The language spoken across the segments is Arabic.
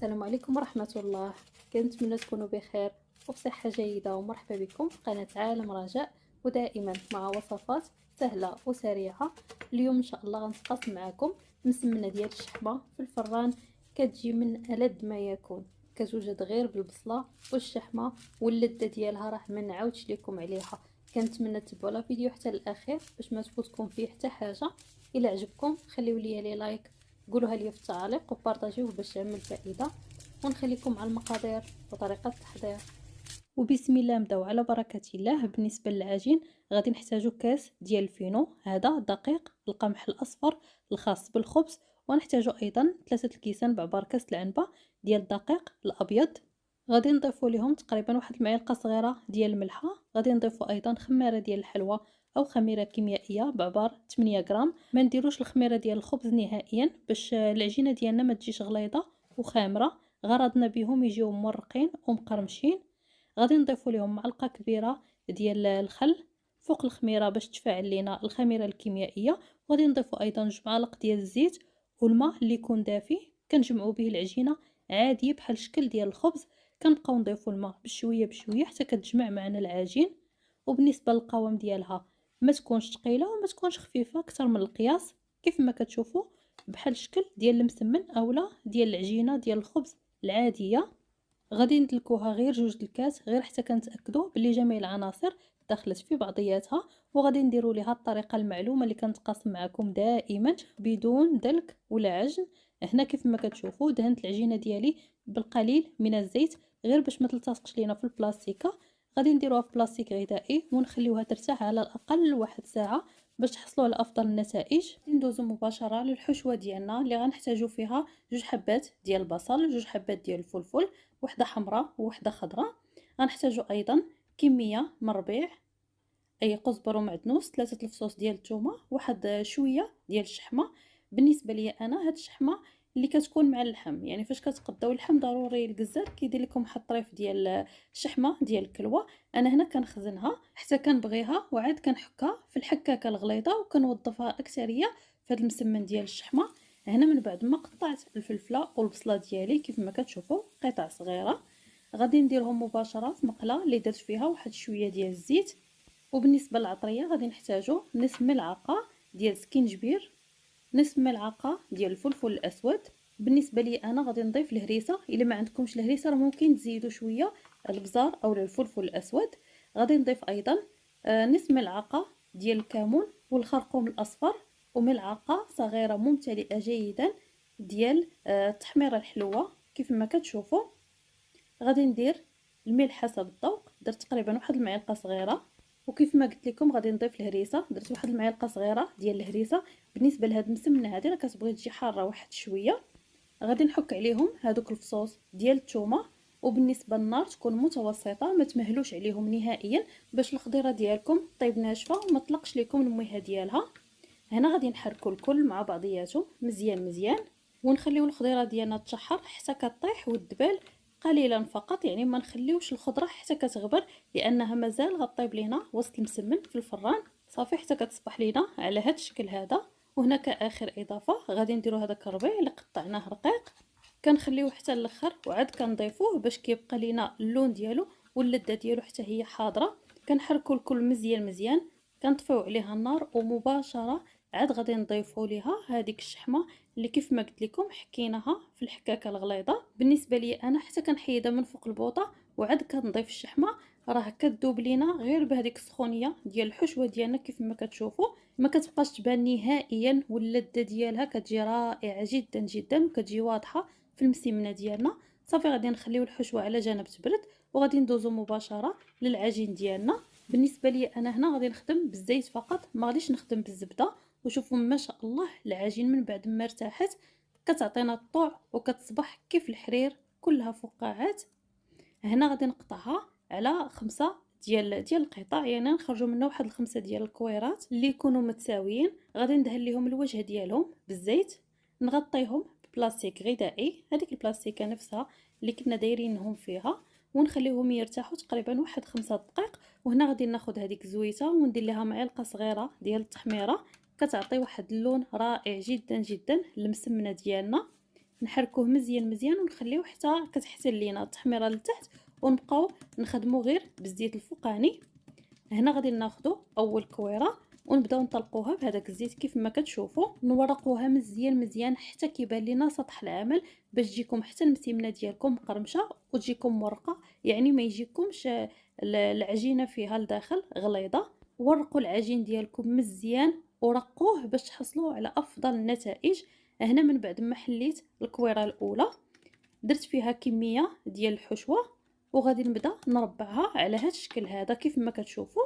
السلام عليكم ورحمة الله. كنتمنى تكونوا بخير وبصحة جيدة، ومرحبا بكم في قناة عالم رجاء، ودائما مع وصفات سهلة وسريعة. اليوم إن شاء الله غنتقاسم معكم مسمنة ديال الشحمة في الفران، كتجي من ألذ ما يكون، كتوجد غير بالبصلة والشحمة، واللذة ديالها راه ما نعاودش لكم عليها. كنتمنى تتبعوا لا فيديو حتى للأخير باش ما تفوتكم فيه حتى حاجة. إلا عجبكم خليوا لي لايك، قولوها لي في التعليق وبارطاجيوه باش يعمل فائده. ونخليكم على المقادير وطريقه التحضير، وبسم الله نبداو على بركه الله. بالنسبه للعجين غادي نحتاجو كاس ديال الفينو، هذا دقيق القمح الاصفر الخاص بالخبز، ونحتاجو ايضا 3 الكيسان بعبار كاس العنبه ديال الدقيق الابيض. غادي نضيفوا لهم تقريبا واحد المعلقه صغيره ديال الملحه. غادي نضيفوا ايضا خماره ديال الحلوى او خميره كيميائيه بعبار 8 غرام. ما نديروش الخميره ديال الخبز نهائيا باش العجينه ديالنا ما تجيش غليظه وخامره، غرضنا بهم يجيو مورقين ومقرمشين. غادي نضيفوا لهم معلقه كبيره ديال الخل فوق الخميره باش تفاعل لينا الخميره الكيميائيه. وغادي نضيفوا ايضا 2 معالق ديال الزيت والماء اللي يكون دافي، كنجمعوا به العجينه عادي بحال الشكل ديال الخبز. كنبقاو نضيفوا الماء بشويه بشويه حتى كتجمع معنا العجين. وبالنسبه للقوام ديالها ما تكونش ثقيله وما تكونش خفيفه اكثر من القياس، كيف ما كتشوفوا بحال الشكل ديال المسمن اولا ديال العجينه ديال الخبز العاديه. غادي ندلكوها غير 2 الكاس غير حتى كنتاكدوا بلي جميع العناصر دخلت في بعضياتها. وغادي نديروا ليها الطريقه المعلومه اللي كنتقاسم معكم دائما بدون دلك ولا عجن. هنا كيف ما كتشوفوا دهنت العجينه ديالي بالقليل من الزيت غير باش ما تلتصقش لينا في البلاستيكه. غادي نديروها في بلاستيك غذائي ونخليوها ترتاح على الاقل 1 ساعه باش تحصلوا على افضل النتائج. ندوزو مباشره للحشوه ديالنا اللي غنحتاجو فيها 2 حبات ديال البصل، 2 حبات ديال الفلفل، وحده حمراء ووحده خضراء. غنحتاجو ايضا كميه من الربيع، اي قزبر ومعدنوس، 3 الفصوص ديال الثومه، واحد شويه ديال الشحمه. بالنسبه لي انا هاد الشحمه اللي كتكون مع اللحم، يعني فاش كتقداو اللحم ضروري الكزار كيدير لكم واحد الطريف ديال الشحمه ديال الكلوه. انا هنا كنخزنها حتى كنبغيها وعاد كنحكها في الحكاكه الغليظه وكنوظفها اكثريه في هذا المسمن ديال الشحمه. هنا من بعد ما قطعت الفلفله والبصله ديالي كيف ما كتشوفوا قطع صغيره، غادي نديرهم مباشره في مقله اللي درت فيها واحد شويه ديال الزيت. وبالنسبه للعطريه غادي نحتاجو نصف ملعقه ديال سكينجبير، نصف ملعقه ديال الفلفل الاسود. بالنسبه لي انا غادي نضيف الهريسه، الا ما عندكمش الهريسه راه ممكن تزيدوا شويه البزار او الفلفل الاسود. غادي نضيف ايضا نصف ملعقه ديال الكمون والخرقوم الاصفر، وملعقه صغيره ممتلئه جيدا ديال التحميره الحلوه كيف ما كتشوفوا. غادي ندير الملح حسب الذوق، درت تقريبا واحد المعلقه صغيره. وكيف ما قلت لكم غادي نضيف الهريسه، درت واحد المعلقه صغيره ديال الهريسه. بالنسبه لهاد المسمنه هذه راه كتبغي تجي حاره واحد شويه. غادي نحك عليهم هذوك الفصوص ديال الثومه، وبالنسبه للنار تكون متوسطه، ما تمهلوش عليهم نهائيا باش الخضيره ديالكم طيب ناشفه وما تطلقش لكم المويه ديالها. هنا غادي نحركوا الكل مع بعضياتهم مزيان مزيان، ونخليو الخضيره ديالنا تشحر حتى كطيح وتدبل قليلا فقط، يعني ما نخليوش الخضره حتى كتغبر لانها مازال غطيب لينا وسط المسمن في الفران صافي حتى كتصبح لينا على هذا الشكل هذا. وهنا كاخر اضافه غادي نديرو هذاك الربيع اللي قطعناه رقيق، كنخليوه حتى الاخر وعاد كنضيفوه باش كيبقى لينا اللون ديالو واللذه ديالو حتى هي حاضره. كنحركوا الكل مزيان مزيان، كنطفيو عليها النار ومباشره عاد غادي نضيفوا ليها هذيك الشحمه اللي كيف ما قلت لكم حكيناها في الحكاكه الغليظه. بالنسبه لي انا حتى كنحيدها من فوق البوطه وعاد كنضيف الشحمه، راه كتذوب لينا غير بهذيك السخونيه ديال الحشوه ديالنا كيف ما كتشوفوا، ما كتبقاش تبان نهائيا، واللذه ديالها كتجي رائعه جدا جدا وكتجي واضحه في المسمنه ديالنا. صافي غادي نخليو الحشوه على جنب تبرد وغادي ندوزو مباشره للعجين ديالنا. بالنسبه لي انا هنا غادي نخدم بالزيت فقط، ما غاديش نخدم بالزبده. وشوفوا ما شاء الله العجين من بعد ما ارتاحت كتعطينا الطوع وكتصبح كيف الحرير كلها فقاعات. هنا غادي نقطعها على 5 ديال القطع، يعني نخرجوا منه واحد 5 ديال الكويرات اللي يكونوا متساويين. غادي ندهن لهم الوجه ديالهم بالزيت، نغطيهم ببلاستيك غذائي، هذيك البلاستيكه نفسها اللي كنا دايرينهم فيها، ونخليهم يرتاحوا تقريبا واحد 5 دقائق. وهنا غادي ناخذ هذيك الزويته وندير لها معلقه صغيره ديال التحميره، كتعطي واحد اللون رائع جدا جدا للمسمنه ديالنا. نحركوه مزيان مزيان ونخليوه حتى كتحتل لينا التحميره لتحت، ونبقاو نخدمو غير بالزيت الفوقاني. هنا غادي ناخدو اول كويره ونبداو نطلقوها بهذاك الزيت كيف ما كتشوفوا، نورقوها مزيان مزيان حتى كيبان لينا سطح العمل، باش تجيكم حتى المسيمنه ديالكم مقرمشه وتجيكم مرقه، يعني ما يجيكمش العجينه فيها لداخل غليظه. ورقوا العجين ديالكم مزيان ورقوه باش تحصلوا على افضل النتائج. هنا من بعد ما حليت الكويره الاولى درت فيها كميه ديال الحشوه وغادي نبدا نربعها على هذا الشكل هذا كيف ما كتشوفوا.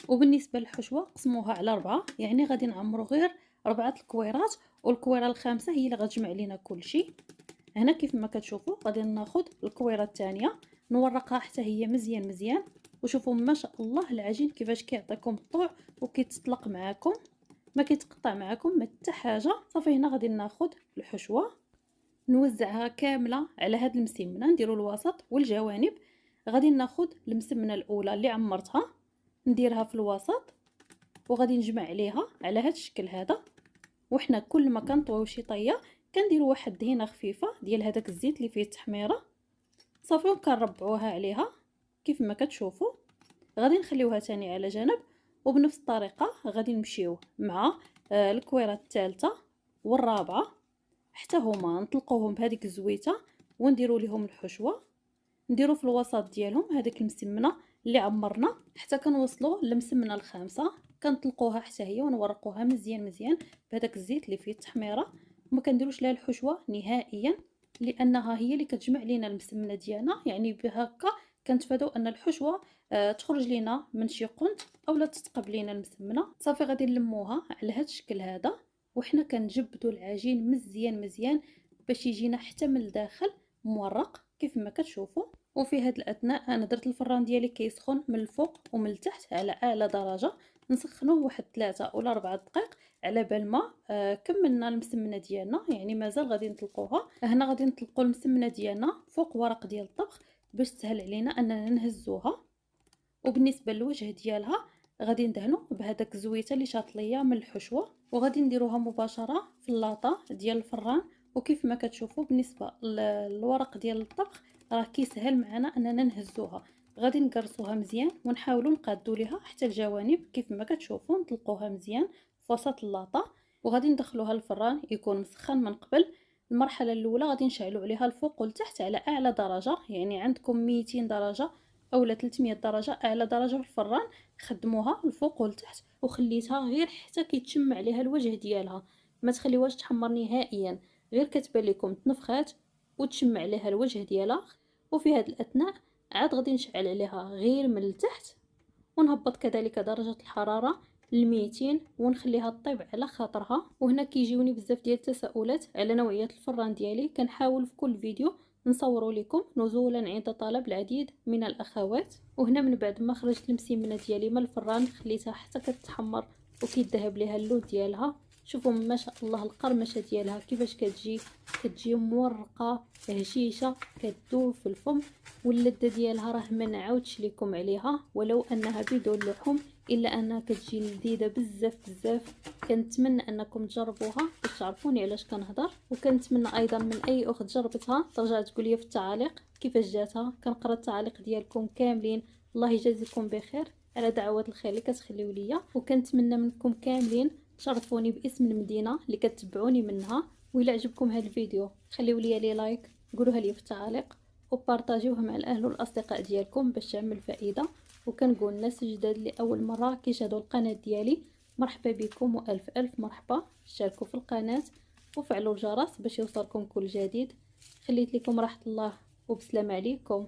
وبالنسبه للحشوه قسموها على 4، يعني غادي نعمروا غير 4 الكويرات، والكويره الخامسه هي اللي غتجمع لينا كل شيء. هنا كيف ما كتشوفوا غادي ناخذ الكويره الثانيه نورقها حتى هي مزيان مزيان، وشوفوا ما شاء الله العجين كيفاش كيعطيكم الطوع وكيتطلق معاكم، ما كيتقطع معاكم حتى حاجه. صافي هنا غادي ناخذ الحشوه نوزعها كامله على هاد المسمنه، نديروا الوسط والجوانب. غادي ناخذ المسمنه الاولى اللي عمرتها نديرها في الوسط وغادي نجمع عليها على هاد الشكل هذا. وحنا كل ما كنطويو شي طيه كنديروا واحد دهينه خفيفه ديال هذاك الزيت اللي فيه التحميره، صافي وكنربعوها عليها كيف ما كتشوفوا. غادي نخليوها تاني على جنب، وبنفس الطريقه غادي نمشيو مع الكويره الثالثه والرابعه حتى هما نطلقوهم بهذيك الزويته ونديروا لهم الحشوه، نديروا في الوسط ديالهم هذيك المسمنه اللي عمرنا حتى كنوصلوا للمسمنه الخامسه، كنطلقوها حتى هي ونورقوها مزيان مزيان بهذاك الزيت اللي فيه التحميره. وما كنديروش لها الحشوه نهائيا لانها هي اللي كتجمع لينا المسمنه ديالنا، يعني بهكا كنتفادوا ان الحشوه تخرج لينا من شي قنت اولا تتقب لينا المسمنه. صافي غادي نلموها على هذا الشكل هذا، وحنا كنجبدوا العجين مزيان مزيان باش يجينا حتى من الداخل مورق كيف ما كتشوفوا. وفي هذا الاثناء انا درت الفران ديالي كيسخن من الفوق ومن التحت على اعلى درجه، نسخنوه واحد 3 ولا 4 دقائق على بال ما كملنا المسمنه ديالنا، يعني مازال غادي نطلقوها. هنا غادي نطلقوا المسمنه ديالنا فوق ورق ديال الطبخ باش تسهل علينا اننا نهزوها. وبالنسبه للوجه ديالها غادي ندهنوا بهذاك الزويته اللي شاطليه من الحشوه، وغادي نديروها مباشره في اللاطه ديال الفران. وكيف ما كتشوفوا بالنسبه للورق ديال الطبخ راه كيسهل معنا اننا نهزوها. غادي نقرصوها مزيان ونحاولوا نقادوا ليها حتى الجوانب كيف ما كتشوفوا، نطلقوها مزيان في وسط اللاطه وغادي ندخلوها الفران يكون مسخن من قبل. المرحله الاولى غادي نشعلوا عليها الفوق والتحت على اعلى درجه، يعني عندكم 200 درجه اولا 300 درجه اعلى درجه في الفران، خدموها الفوق والتحت وخليتها غير حتى كيتشمع عليها الوجه ديالها، ما تخليوهاش تحمر نهائيا، غير كتبان لكم تنفخات وتشمع عليها الوجه ديالها. وفي هذا الاثناء عاد غادي نشعل عليها غير من التحت ونهبط كذلك درجه الحراره ل200 ونخليها طيب على خاطرها. وهنا كيجيوني بزاف ديال التساؤلات على نوعيه الفران ديالي، كنحاول في كل فيديو نصوروا لكم نزولا عند طلب العديد من الاخوات. وهنا من بعد ما خرجت المسيمنه ديالي من الفران خليتها حتى كتحمر وكيذهب ليها اللون ديالها. شوفوا ما شاء الله القرمشه ديالها كيفاش كتجي مورقه هشيشه كتذوب في الفم، واللذه ديالها راه ما نعاودش لكم عليها ولو انها بدون لحوم، الا انها كتجي لذيذه بزاف بزاف. كنتمنى انكم تجربوها باش تعرفوني علاش كنهضر، وكنتمنى ايضا من اي اخت جربتها ترجع تقول لي في التعاليق كيفاش جاتها. كنقرا التعاليق ديالكم كاملين، الله يجازيكم بخير على دعوات الخير اللي كتخليو ليا. وكنتمنى منكم كاملين تشرفوني باسم المدينه اللي كتبعوني منها. وإلا عجبكم هذا الفيديو خليوا لي لايك، قولوها لي في التعاليق، وبارطاجيوه مع الاهل والاصدقاء ديالكم باش تعمل فائده. وكنقول الناس الجداد اللي اول مره كيشاهدوا القناه ديالي مرحبا بكم والف الف مرحبا، اشتركوا في القناه وفعلوا الجرس باش يوصلكم كل جديد. خليت لكم راحه الله وبسلام عليكم.